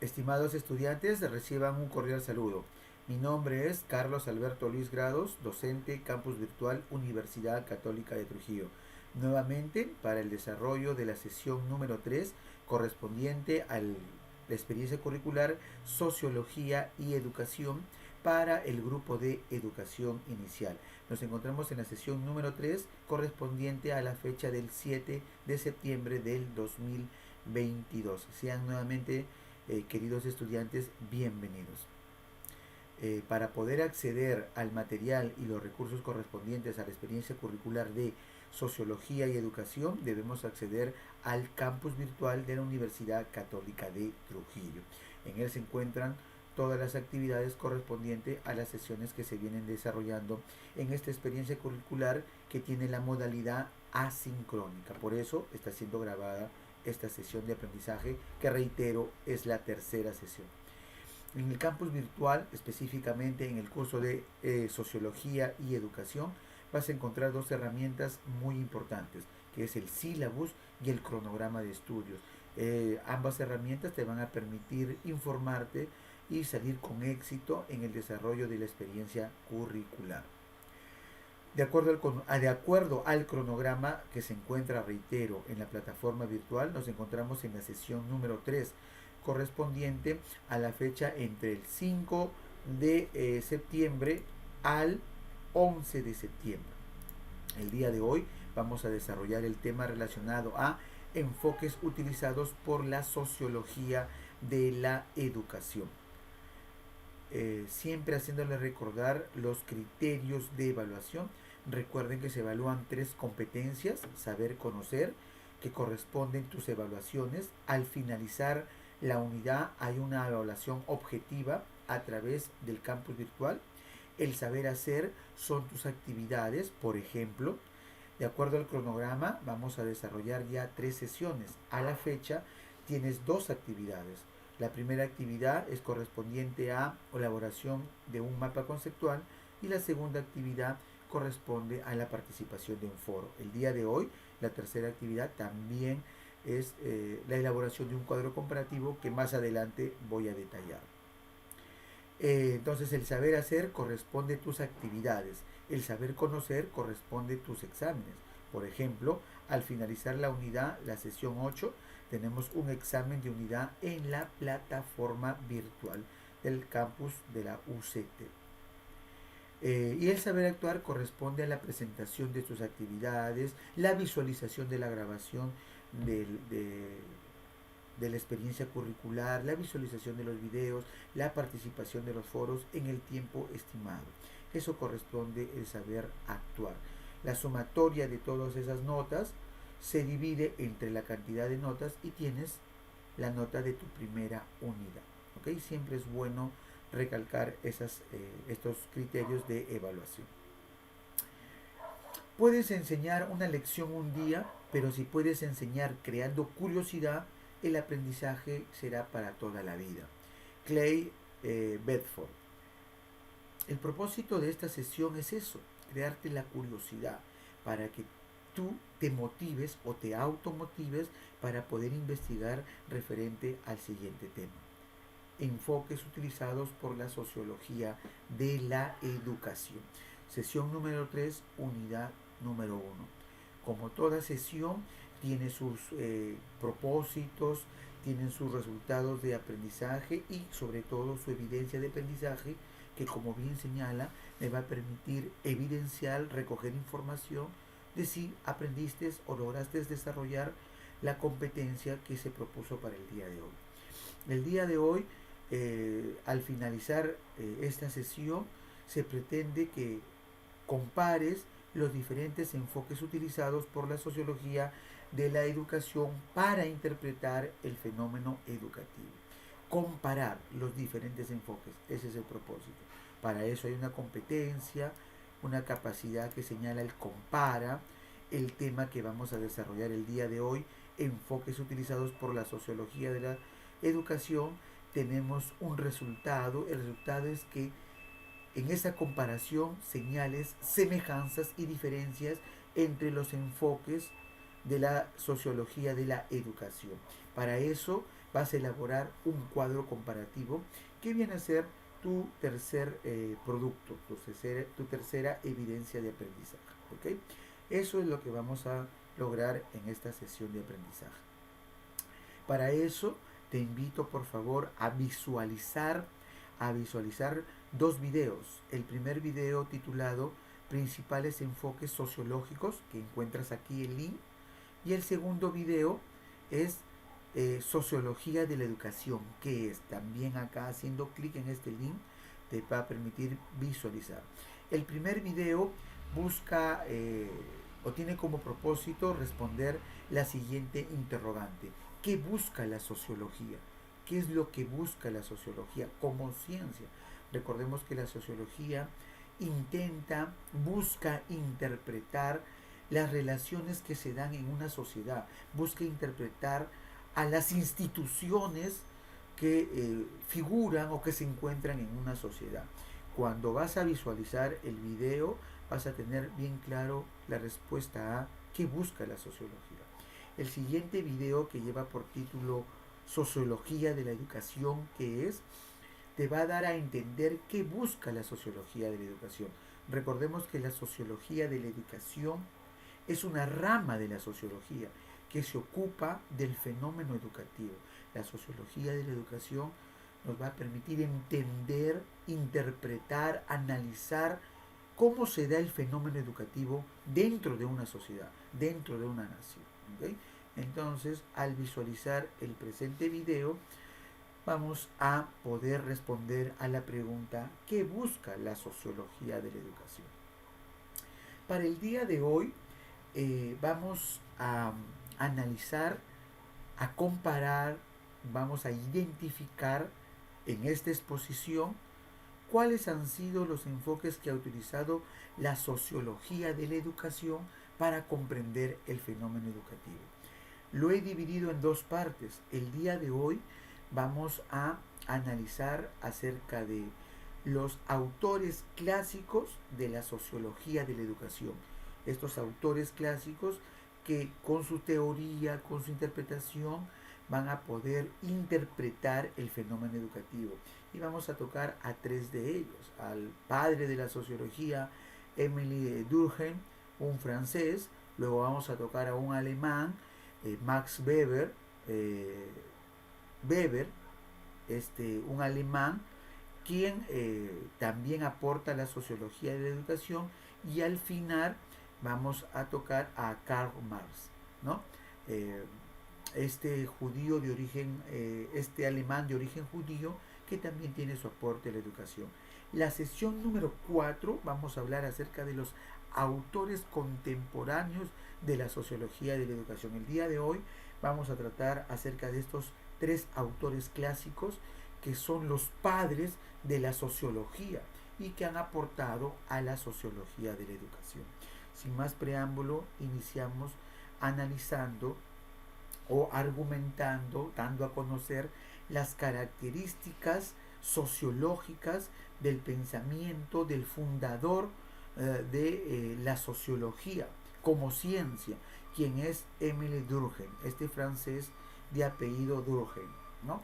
Estimados estudiantes, reciban un cordial saludo. Mi nombre es Carlos Alberto Luis Grados, docente Campus Virtual Universidad Católica de Trujillo. Nuevamente para el desarrollo de la sesión número 3 correspondiente a la experiencia curricular Sociología y Educación para el grupo de educación inicial. Nos encontramos en la sesión número 3 correspondiente a la fecha del 7 de septiembre del 2022. Sean nuevamente queridos estudiantes, bienvenidos. Para poder acceder al material y los recursos correspondientes a la experiencia curricular de Sociología y Educación, debemos acceder al campus virtual de la Universidad Católica de Trujillo. En él se encuentran todas las actividades correspondientes a las sesiones que se vienen desarrollando en esta experiencia curricular que tiene la modalidad asincrónica. Por eso está siendo grabada esta sesión de aprendizaje, que reitero es la tercera sesión. En el campus virtual, específicamente en el curso de Sociología y Educación, vas a encontrar dos herramientas muy importantes, que es el sílabus y el cronograma de estudios. Ambas herramientas te van a permitir informarte y salir con éxito en el desarrollo de la experiencia curricular. De acuerdo al cronograma que se encuentra, reitero, en la plataforma virtual, nos encontramos en la sesión número 3, correspondiente a la fecha entre el 5 de septiembre al 11 de septiembre. El día de hoy vamos a desarrollar el tema relacionado a enfoques utilizados por la sociología de la educación. Siempre haciéndole recordar los criterios de evaluación. Recuerden que se evalúan 3 competencias: saber, conocer, que corresponden tus evaluaciones. Al finalizar la unidad hay una evaluación objetiva a través del campus virtual. El saber hacer son tus actividades. Por ejemplo, de acuerdo al cronograma vamos a desarrollar ya 3 sesiones. A la fecha tienes 2 actividades. La primera actividad es correspondiente a elaboración de un mapa conceptual y la segunda actividad corresponde a la participación de un foro. El día de hoy, la tercera actividad también es la elaboración de un cuadro comparativo que más adelante voy a detallar. Entonces, el saber hacer corresponde a tus actividades, el saber conocer corresponde a tus exámenes. Por ejemplo, al finalizar la unidad, la sesión 8, tenemos un examen de unidad en la plataforma virtual del campus de la UCT. Y el saber actuar corresponde a la presentación de tus actividades, la visualización de la grabación de la experiencia curricular, la visualización de los videos, la participación de los foros en el tiempo estimado. Eso corresponde el saber actuar. La sumatoria de todas esas notas se divide entre la cantidad de notas y tienes la nota de tu primera unidad. ¿Okay? Siempre es bueno recalcar estos criterios de evaluación. Puedes enseñar una lección un día, pero si puedes enseñar creando curiosidad, el aprendizaje será para toda la vida. Clay Bedford. El propósito de esta sesión es eso, crearte la curiosidad para que tú te motives o te automotives para poder investigar referente al siguiente tema. Enfoques utilizados por la sociología de la educación. Sesión número 3, unidad número 1. Como toda sesión, tiene sus propósitos, tienen sus resultados de aprendizaje y sobre todo su evidencia de aprendizaje, que como bien señala, me va a permitir evidenciar, recoger información de si aprendiste o lograste desarrollar la competencia que se propuso para el día de hoy. El día de hoy, al finalizar esta sesión, se pretende que compares los diferentes enfoques utilizados por la sociología de la educación para interpretar el fenómeno educativo. Comparar los diferentes enfoques, ese es el propósito. Para eso hay una competencia, una capacidad que señala el compara. El tema que vamos a desarrollar el día de hoy, enfoques utilizados por la sociología de la educación, tenemos un resultado. El resultado es que en esa comparación señales semejanzas y diferencias entre los enfoques de la sociología de la educación. Para eso vas a elaborar un cuadro comparativo que viene a ser tu tercer producto, tu tercera evidencia de aprendizaje. ¿Okay? Eso es lo que vamos a lograr en esta sesión de aprendizaje. Para eso te invito por favor a visualizar dos videos. El primer video titulado Principales enfoques sociológicos, que encuentras aquí el link, y el segundo video es Sociología de la educación, que es también acá haciendo clic en este link te va a permitir visualizar. El primer video busca o tiene como propósito responder la siguiente interrogante: ¿qué busca la sociología? ¿Qué es lo que busca la sociología como ciencia? Recordemos que la sociología busca interpretar las relaciones que se dan en una sociedad, busca interpretar a las instituciones que figuran o que se encuentran en una sociedad. Cuando vas a visualizar el video, vas a tener bien claro la respuesta a qué busca la sociología. El siguiente video, que lleva por título Sociología de la educación, te va a dar a entender qué busca la sociología de la educación. Recordemos que la sociología de la educación es una rama de la sociología que se ocupa del fenómeno educativo. La sociología de la educación nos va a permitir entender, interpretar, analizar cómo se da el fenómeno educativo dentro de una sociedad, dentro de una nación. ¿Okay? Entonces, al visualizar el presente video, vamos a poder responder a la pregunta: ¿qué busca la sociología de la educación? Para el día de hoy vamos a analizar, a comparar, vamos a identificar en esta exposición cuáles han sido los enfoques que ha utilizado la sociología de la educación para comprender el fenómeno educativo. Lo he dividido en dos partes. El día de hoy vamos a analizar acerca de los autores clásicos de la sociología de la educación. Estos autores clásicos que con su teoría, con su interpretación, van a poder interpretar el fenómeno educativo. Y vamos a tocar a tres de ellos: al padre de la sociología, Émile Durkheim, un francés; luego vamos a tocar a un alemán, Max Weber, un alemán, quien también aporta la sociología de la educación; y al final vamos a tocar a Karl Marx, ¿no? Este alemán de origen judío, que también tiene su aporte a la educación. La sesión número 4 vamos a hablar acerca de los autores contemporáneos de la sociología de la educación. El día de hoy vamos a tratar acerca de estos tres autores clásicos que son los padres de la sociología y que han aportado a la sociología de la educación. Sin más preámbulo, iniciamos analizando o argumentando, dando a conocer las características sociológicas del pensamiento del fundador de la sociología como ciencia, quien es Émile Durkheim, este francés de apellido Durkheim, ¿no?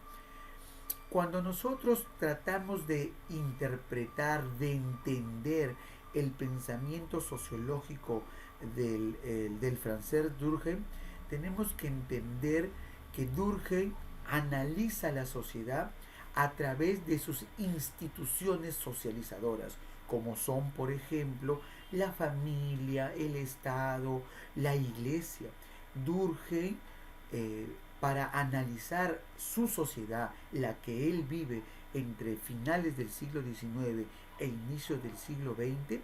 Cuando nosotros tratamos de interpretar, de entender el pensamiento sociológico del francés Durkheim, tenemos que entender que Durkheim analiza la sociedad a través de sus instituciones socializadoras, como son, por ejemplo, la familia, el Estado, la Iglesia. Durkheim, para analizar su sociedad, la que él vive entre finales del siglo XIX e inicios del siglo XX,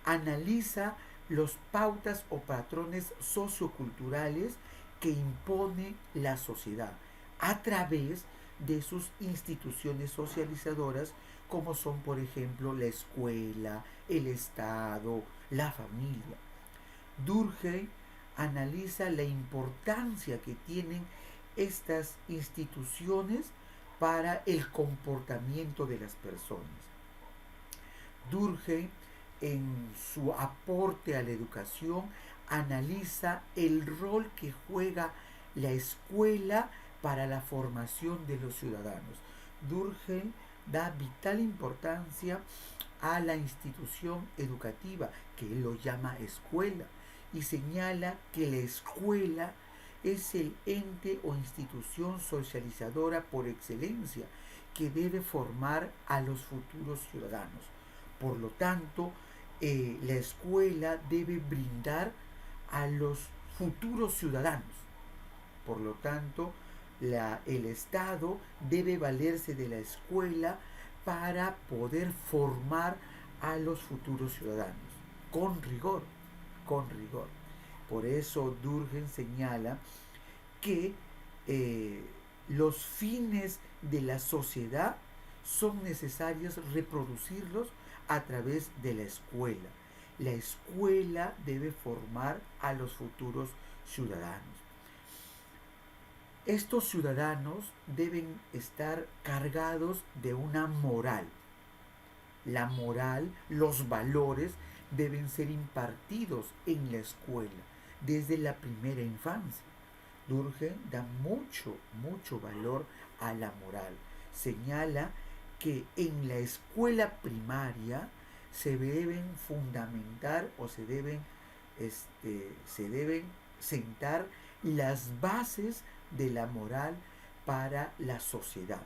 analiza los pautas o patrones socioculturales que impone la sociedad a través de sus instituciones socializadoras, como son, por ejemplo, la escuela, el Estado, la familia. Durkheim analiza la importancia que tienen estas instituciones para el comportamiento de las personas. Durkheim, en su aporte a la educación, analiza el rol que juega la escuela para la formación de los ciudadanos. Durkheim da vital importancia a la institución educativa, que él lo llama escuela, y señala que la escuela es el ente o institución socializadora por excelencia que debe formar a los futuros ciudadanos. Por lo tanto, la escuela debe brindar a los futuros ciudadanos. Por lo tanto, el Estado debe valerse de la escuela para poder formar a los futuros ciudadanos, con rigor, con rigor. Por eso Durkheim señala que los fines de la sociedad son necesarios reproducirlos a través de la escuela. La escuela debe formar a los futuros ciudadanos. Estos ciudadanos deben estar cargados de una moral. La moral, los valores deben ser impartidos en la escuela desde la primera infancia. Durkheim da mucho valor a la moral. Señala que en la escuela primaria se deben fundamentar o se deben sentar las bases de la moral para la sociedad.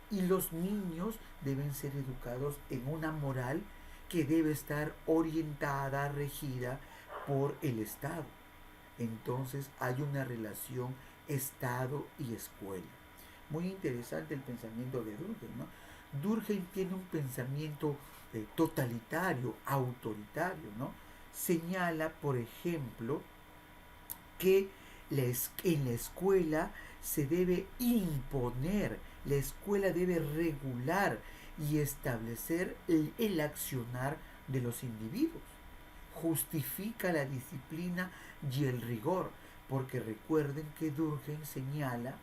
Y los niños deben ser educados en una moral que debe estar orientada, regida por el Estado. Entonces hay una relación Estado y escuela. Muy interesante el pensamiento de Durkheim, ¿no? Durkheim tiene un pensamiento totalitario, autoritario, ¿no? Señala, por ejemplo, que en la escuela se debe imponer, la escuela debe regular y establecer el accionar de los individuos. Justifica la disciplina y el rigor, porque recuerden que Durkheim señala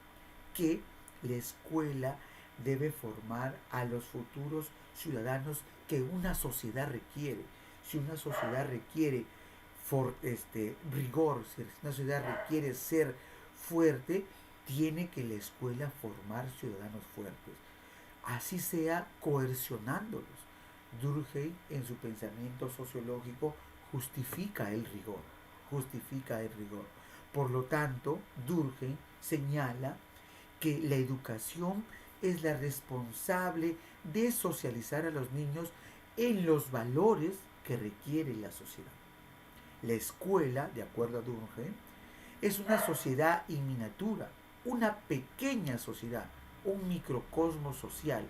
que la escuela debe formar a los futuros ciudadanos que una sociedad requiere. Si una sociedad requiere rigor, si una sociedad requiere ser fuerte, tiene que la escuela formar ciudadanos fuertes. Así sea coercionándolos. Durkheim en su pensamiento sociológico justifica el rigor, justifica el rigor. Por lo tanto, Durkheim señala que la educación es la responsable de socializar a los niños en los valores que requiere la sociedad. La escuela, de acuerdo a Durkheim, es una sociedad in miniatura, una pequeña sociedad, un microcosmos social,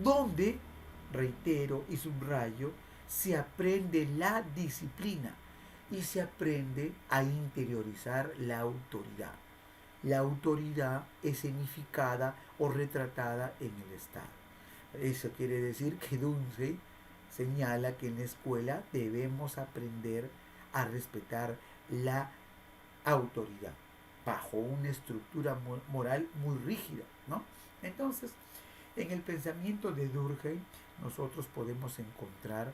donde, reitero y subrayo, se aprende la disciplina y se aprende a interiorizar la autoridad. La autoridad escenificada o retratada en el Estado. Eso quiere decir que Durkheim señala que en la escuela debemos aprender a respetar la autoridad bajo una estructura moral muy rígida, ¿no? Entonces, en el pensamiento de Durkheim nosotros podemos encontrar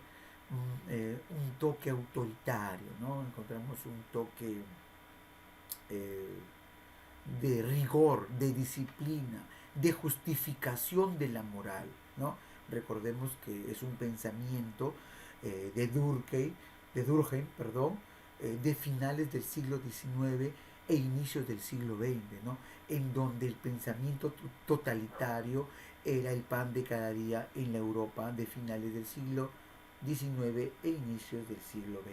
un toque autoritario, ¿no? Encontramos un toque de rigor, de disciplina, de justificación de la moral, ¿no? Recordemos que es un pensamiento de Durkheim, de finales del siglo XIX e inicios del siglo XX, ¿no? En donde el pensamiento totalitario era el pan de cada día en la Europa de finales del siglo XIX e inicios del siglo XX.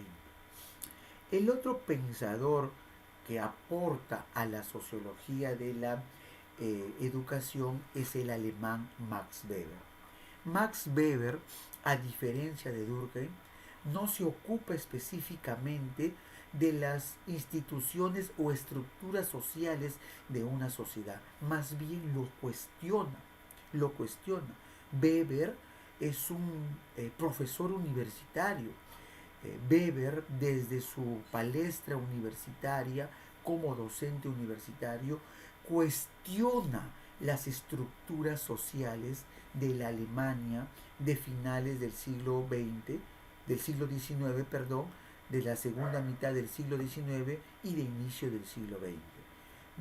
El otro pensador que aporta a la sociología de la educación es el alemán Max Weber. Max Weber, a diferencia de Durkheim, no se ocupa específicamente de las instituciones o estructuras sociales de una sociedad, más bien lo cuestiona. Weber es un profesor universitario. Weber, desde su palestra universitaria como docente universitario, cuestiona las estructuras sociales de la Alemania de finales del siglo XIX, de la segunda mitad del siglo XIX y de inicio del siglo XX.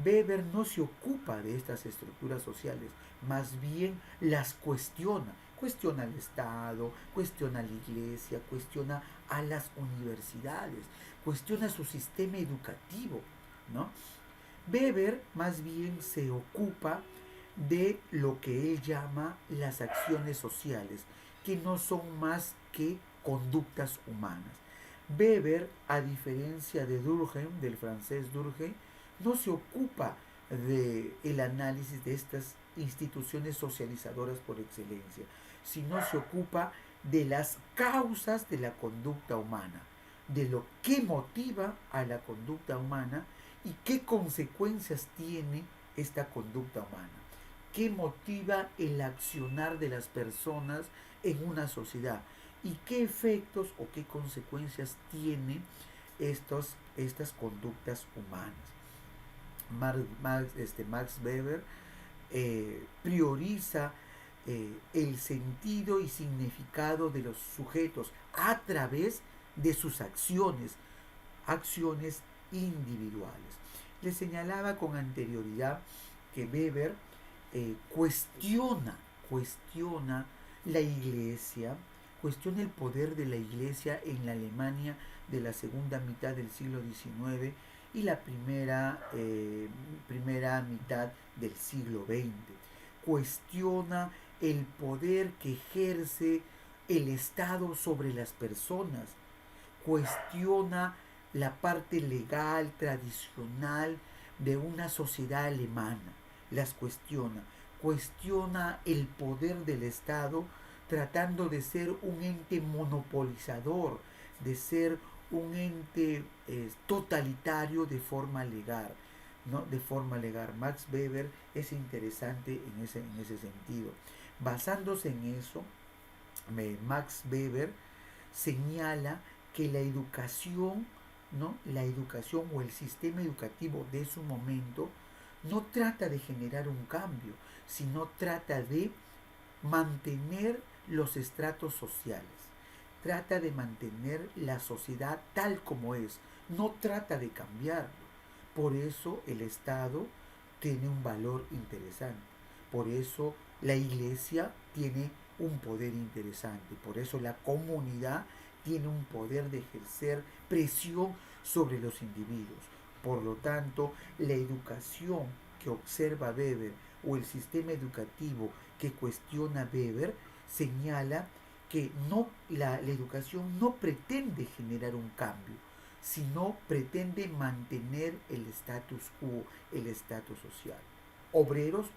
Weber no se ocupa de estas estructuras sociales, más bien las cuestiona. Cuestiona al Estado, cuestiona a la Iglesia, cuestiona a las universidades, cuestiona su sistema educativo, ¿no? Weber más bien se ocupa de lo que él llama las acciones sociales, que no son más que conductas humanas. Weber, a diferencia de Durkheim, del francés Durkheim, no se ocupa del análisis de estas instituciones socializadoras por excelencia, sino se ocupa de las causas de la conducta humana, de lo que motiva a la conducta humana y qué consecuencias tiene esta conducta humana, qué motiva el accionar de las personas en una sociedad y qué efectos o qué consecuencias tienen estas conductas humanas. Max Weber prioriza el sentido y significado de los sujetos a través de sus acciones individuales. Le señalaba con anterioridad que Weber cuestiona la Iglesia, cuestiona el poder de la Iglesia en la Alemania de la segunda mitad del siglo XIX y la primera mitad del siglo XX. Cuestiona el poder que ejerce el Estado sobre las personas. Cuestiona la parte legal, tradicional de una sociedad alemana. Las cuestiona. Cuestiona el poder del Estado tratando de ser un ente monopolizador, de ser un ente totalitario de forma legal, ¿no? De forma legal. Max Weber es interesante en ese sentido. Basándose en eso, Max Weber señala que la educación, ¿no? La educación o el sistema educativo de su momento no trata de generar un cambio, sino trata de mantener los estratos sociales, trata de mantener la sociedad tal como es, no trata de cambiarlo. Por eso el Estado tiene un valor interesante, por eso la Iglesia tiene un poder interesante, por eso la comunidad tiene un poder de ejercer presión sobre los individuos. Por lo tanto, la educación que observa Weber o el sistema educativo que cuestiona Weber señala que la educación no pretende generar un cambio, sino pretende mantener el status quo, el estatus social. Obreros,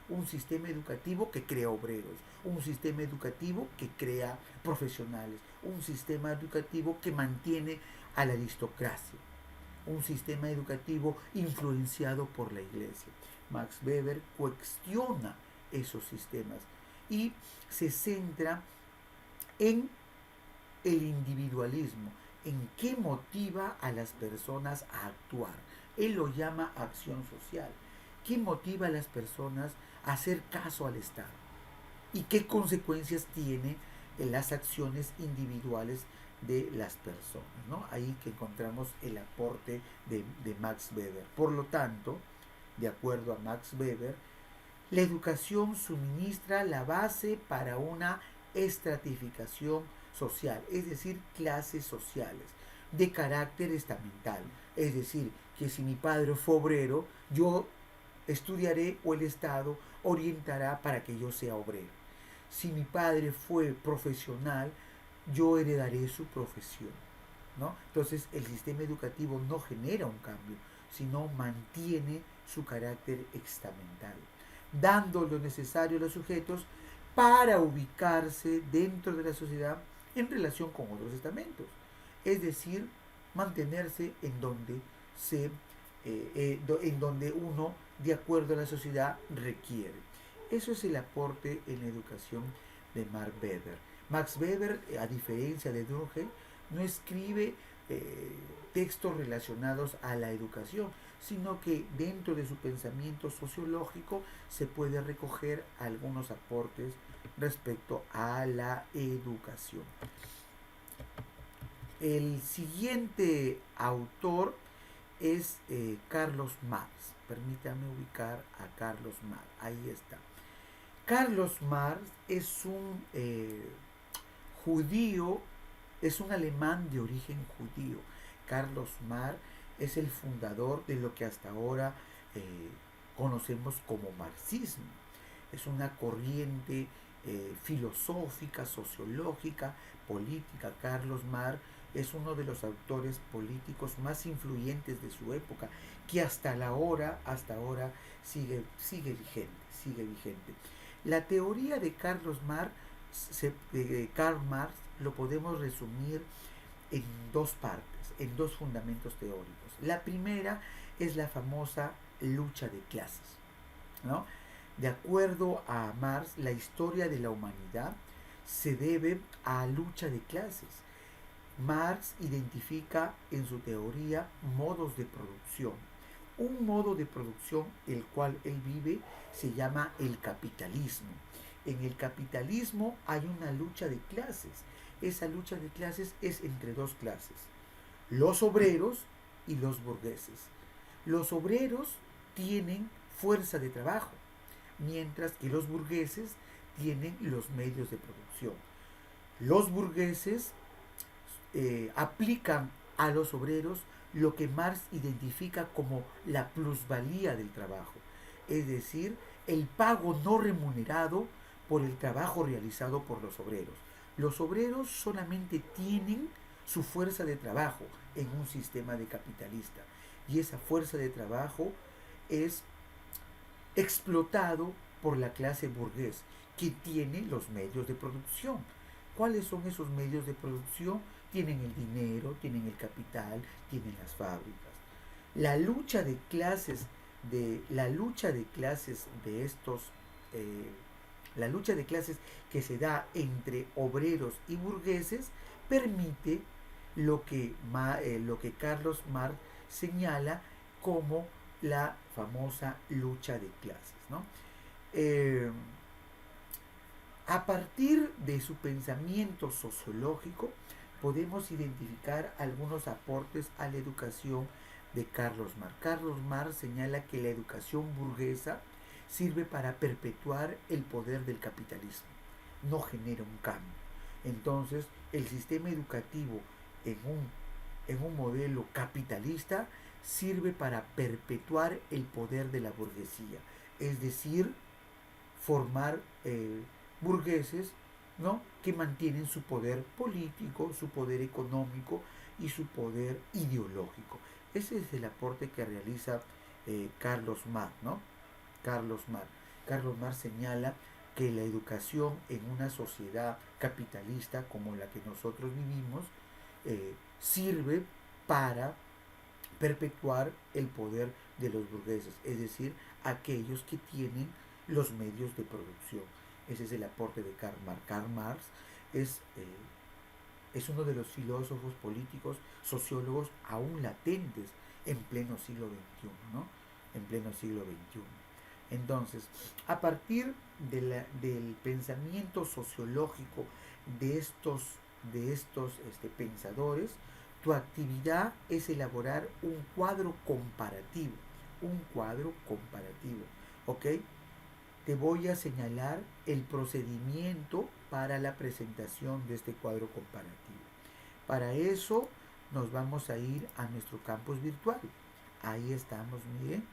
un sistema educativo que crea obreros, un sistema educativo que crea profesionales, un sistema educativo que mantiene a la aristocracia, un sistema educativo influenciado por la Iglesia. Max Weber cuestiona esos sistemas y se centra en el individualismo, en qué motiva a las personas a actuar. Él lo llama acción social. ¿Qué motiva a las personas a hacer caso al Estado? ¿Y qué consecuencias tiene en las acciones individuales de las personas, ¿no? Ahí que encontramos el aporte de Max Weber. Por lo tanto, de acuerdo a Max Weber, la educación suministra la base para una estratificación social, es decir, clases sociales de carácter estamental. Es decir, que si mi padre fue obrero, yo estudiaré o el Estado orientará para que yo sea obrero. Si mi padre fue profesional, yo heredaré su profesión, ¿no? Entonces el sistema educativo no genera un cambio, sino mantiene su carácter estamental, dando lo necesario a los sujetos para ubicarse dentro de la sociedad en relación con otros estamentos, es decir, mantenerse en donde uno, de acuerdo a la sociedad, requiere. Eso es el aporte en la educación de Max Weber. Max Weber, a diferencia de Durkheim, no escribe textos relacionados a la educación, sino que dentro de su pensamiento sociológico se puede recoger algunos aportes respecto a la educación. El siguiente autor es Karl Marx. permítame ubicar a Carlos Marx. Ahí está. Carlos Marx es un judío, es un alemán de origen judío. Carlos Marx es el fundador de lo que hasta ahora conocemos como marxismo. Es una corriente filosófica, sociológica, política. Carlos Marx es uno de los autores políticos más influyentes de su época, que hasta ahora sigue vigente. La teoría de de Karl Marx lo podemos resumir en dos partes, en dos fundamentos teóricos. La primera es la famosa lucha de clases, ¿no? De acuerdo a Marx, la historia de la humanidad se debe a lucha de clases. Marx identifica en su teoría modos de producción. Un modo de producción el cual él vive se llama el capitalismo. En el capitalismo hay una lucha de clases. Esa lucha de clases es entre dos clases, los obreros y los burgueses. Los obreros tienen fuerza de trabajo, mientras que los burgueses tienen los medios de producción. Los burgueses aplican a los obreros lo que Marx identifica como la plusvalía del trabajo, es decir, el pago no remunerado por el trabajo realizado por los obreros. Los obreros solamente tienen su fuerza de trabajo en un sistema de capitalista, y esa fuerza de trabajo es explotado por la clase burgués, que tiene los medios de producción. ¿Cuáles son esos medios de producción? Tienen el dinero, tienen el capital, tienen las fábricas. La lucha de clases que se da entre obreros y burgueses permite lo que Carlos Marx señala como la famosa lucha de clases, ¿no? A partir de su pensamiento sociológico podemos identificar algunos aportes a la educación de Carlos Marx. Carlos Marx señala que la educación burguesa sirve para perpetuar el poder del capitalismo, no genera un cambio. Entonces, el sistema educativo en un modelo capitalista sirve para perpetuar el poder de la burguesía, es decir, formar burgueses, ¿no?, que mantienen su poder político, su poder económico y su poder ideológico. Ese es el aporte que realiza Carlos Marx, ¿no? Carlos Marx señala que la educación en una sociedad capitalista como la que nosotros vivimos sirve para perpetuar el poder de los burgueses, es decir, aquellos que tienen los medios de producción. Ese es el aporte de Karl Marx. Karl Marx es uno de los filósofos políticos, sociólogos aún latentes en pleno siglo XXI, ¿no? En pleno siglo XXI. Entonces, a partir del pensamiento sociológico de estos pensadores, tu actividad es elaborar un cuadro comparativo, ¿ok? Te voy a señalar el procedimiento para la presentación de este cuadro comparativo. Para eso nos vamos a ir a nuestro campus virtual. Ahí estamos, miren,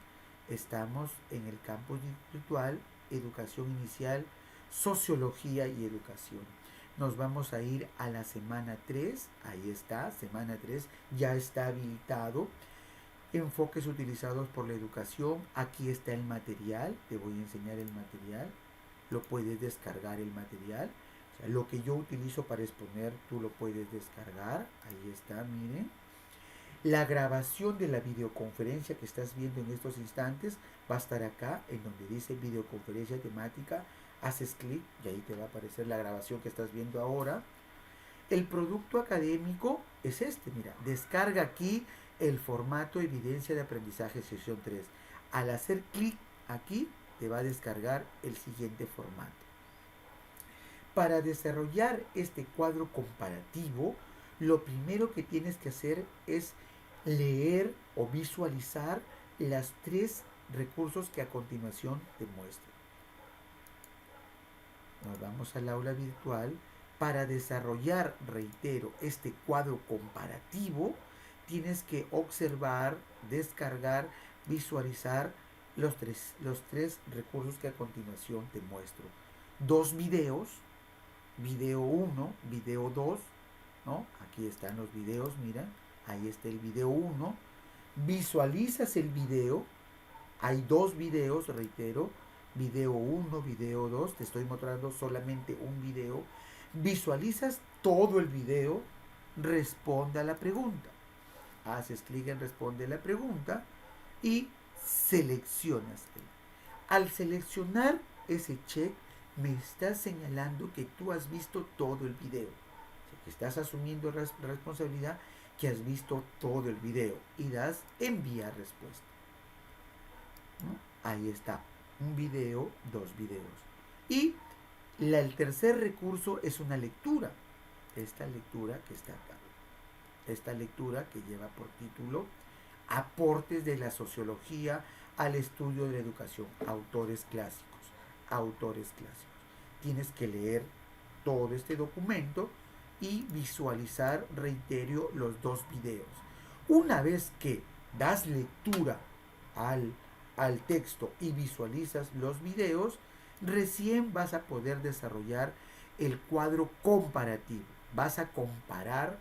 estamos en el campus virtual, educación inicial, sociología y educación. Nos vamos a ir a la semana 3, ahí está, semana 3, ya está habilitado. Enfoques utilizados por la educación, aquí está el material, te voy a enseñar el material, lo puedes descargar el material, o sea, lo que yo utilizo para exponer tú lo puedes descargar, ahí está, miren. La grabación de la videoconferencia que estás viendo en estos instantes va a estar acá, en donde dice videoconferencia temática, haces clic y ahí te va a aparecer la grabación que estás viendo ahora. El producto académico es este, mira, descarga aquí el formato evidencia de aprendizaje sesión 3. Al hacer clic aquí te va a descargar el siguiente formato. Para desarrollar este cuadro comparativo, lo primero que tienes que hacer es leer o visualizar las tres recursos que a continuación te muestro. Nos vamos al aula virtual. Para desarrollar, reitero, este cuadro comparativo, tienes que observar, descargar, visualizar los tres recursos que a continuación te muestro. Dos videos, video 1, video 2, ¿no? Aquí están los videos, mira, ahí está el video 1. Visualizas el video, hay dos videos, reitero, video 1, video 2, te estoy mostrando solamente un video. Visualizas todo el video, responde a la pregunta. Haces clic en responde a la pregunta y seleccionas. Al seleccionar ese check, me estás señalando que tú has visto todo el video. O sea, que estás asumiendo responsabilidad que has visto todo el video y das enviar respuesta. ¿No? Ahí está, un video, dos videos. Y el tercer recurso es una lectura. Esta lectura que está acá. Esta lectura que lleva por título Aportes de la sociología al estudio de la educación. Autores clásicos. Autores clásicos. Tienes que leer todo este documento y visualizar, reitero, los dos videos. Una vez que das lectura al texto y visualizas los videos, recién vas a poder desarrollar el cuadro comparativo. Vas a comparar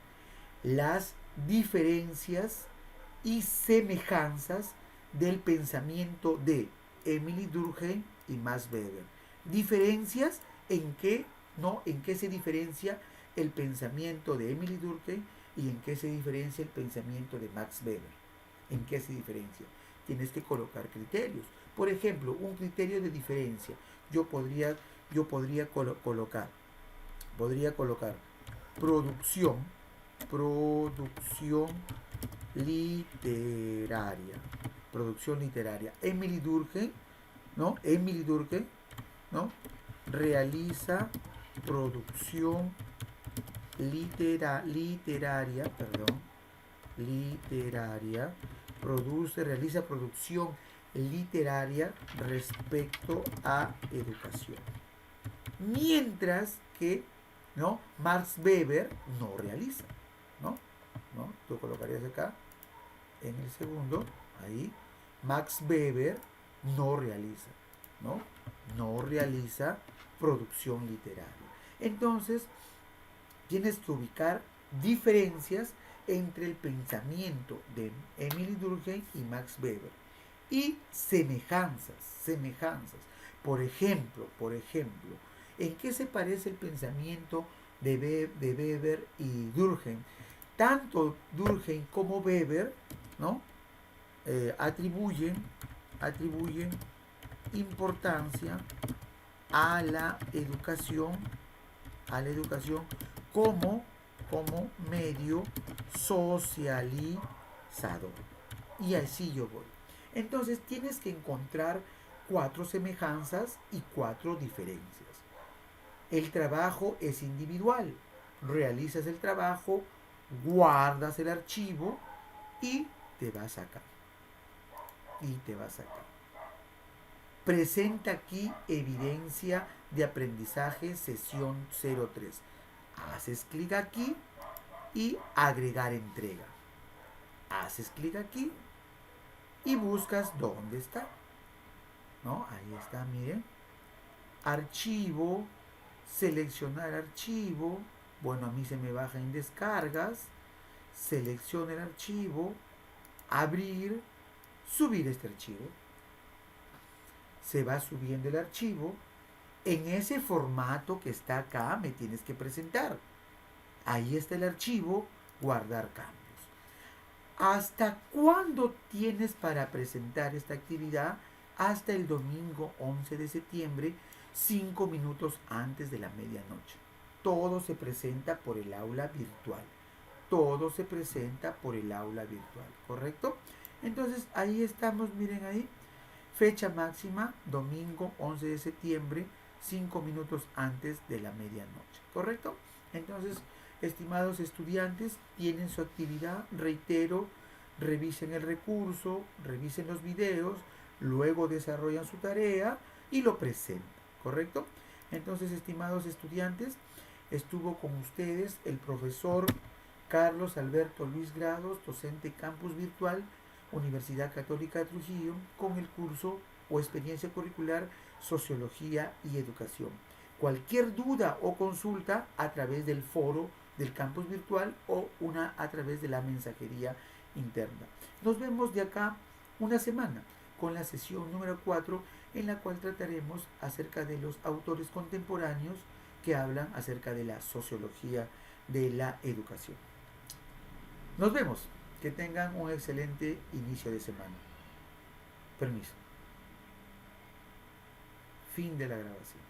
las diferencias y semejanzas del pensamiento de Émile Durkheim y Max Weber. Diferencias en qué, ¿no? En qué se diferencia el pensamiento de Émile Durkheim y en qué se diferencia el pensamiento de Max Weber. ¿En qué se diferencia? Tienes que colocar criterios. Por ejemplo, un criterio de diferencia. Yo podría colocar producción literaria. Producción literaria. Émile Durkheim, ¿no? Émile Durkheim, ¿no? Realiza producción literaria, realiza producción literaria respecto a educación. Mientras que, ¿no? Max Weber no realiza, ¿no? Tú colocarías acá en el segundo, ahí, Max Weber no realiza, ¿no? No realiza producción literaria. Entonces, tienes que ubicar diferencias entre el pensamiento de Émile Durkheim y Max Weber y semejanzas. Por ejemplo, ¿en qué se parece el pensamiento de Weber y Durkheim? Tanto Durkheim como Weber, ¿no? atribuyen importancia a la educación como medio socializador. Y así yo voy. Entonces tienes que encontrar 4 semejanzas y 4 diferencias. El trabajo es individual. Realizas el trabajo, guardas el archivo y te vas acá. Presenta aquí evidencia de aprendizaje sesión 03. Haces clic aquí y agregar entrega. Haces clic aquí y buscas dónde está. ¿No? Ahí está, miren. Archivo, seleccionar archivo. Bueno, a mí se me baja en descargas. Selecciona el archivo, abrir, subir este archivo. Se va subiendo el archivo. En ese formato que está acá me tienes que presentar. Ahí está el archivo, guardar cambios. ¿Hasta cuándo tienes para presentar esta actividad? Hasta el domingo 11 de septiembre, 5 minutos antes de la medianoche. Todo se presenta por el aula virtual. ¿Correcto? Entonces ahí estamos, miren ahí. Fecha máxima, domingo 11 de septiembre, 5 minutos antes de la medianoche. ¿Correcto? Entonces, estimados estudiantes, tienen su actividad, reitero, revisen el recurso, revisen los videos, luego desarrollan su tarea y lo presentan, ¿correcto? Entonces, estimados estudiantes, estuvo con ustedes el profesor Carlos Alberto Luis Grados, docente Campus Virtual, Universidad Católica de Trujillo, con el curso o experiencia curricular Sociología y Educación. Cualquier duda o consulta a través del foro del campus virtual o a través de la mensajería interna. Nos vemos de acá una semana con la sesión número 4, en la cual trataremos acerca de los autores contemporáneos que hablan acerca de la sociología de la educación. Nos vemos. Que tengan un excelente inicio de semana. Permiso. Fin de la grabación.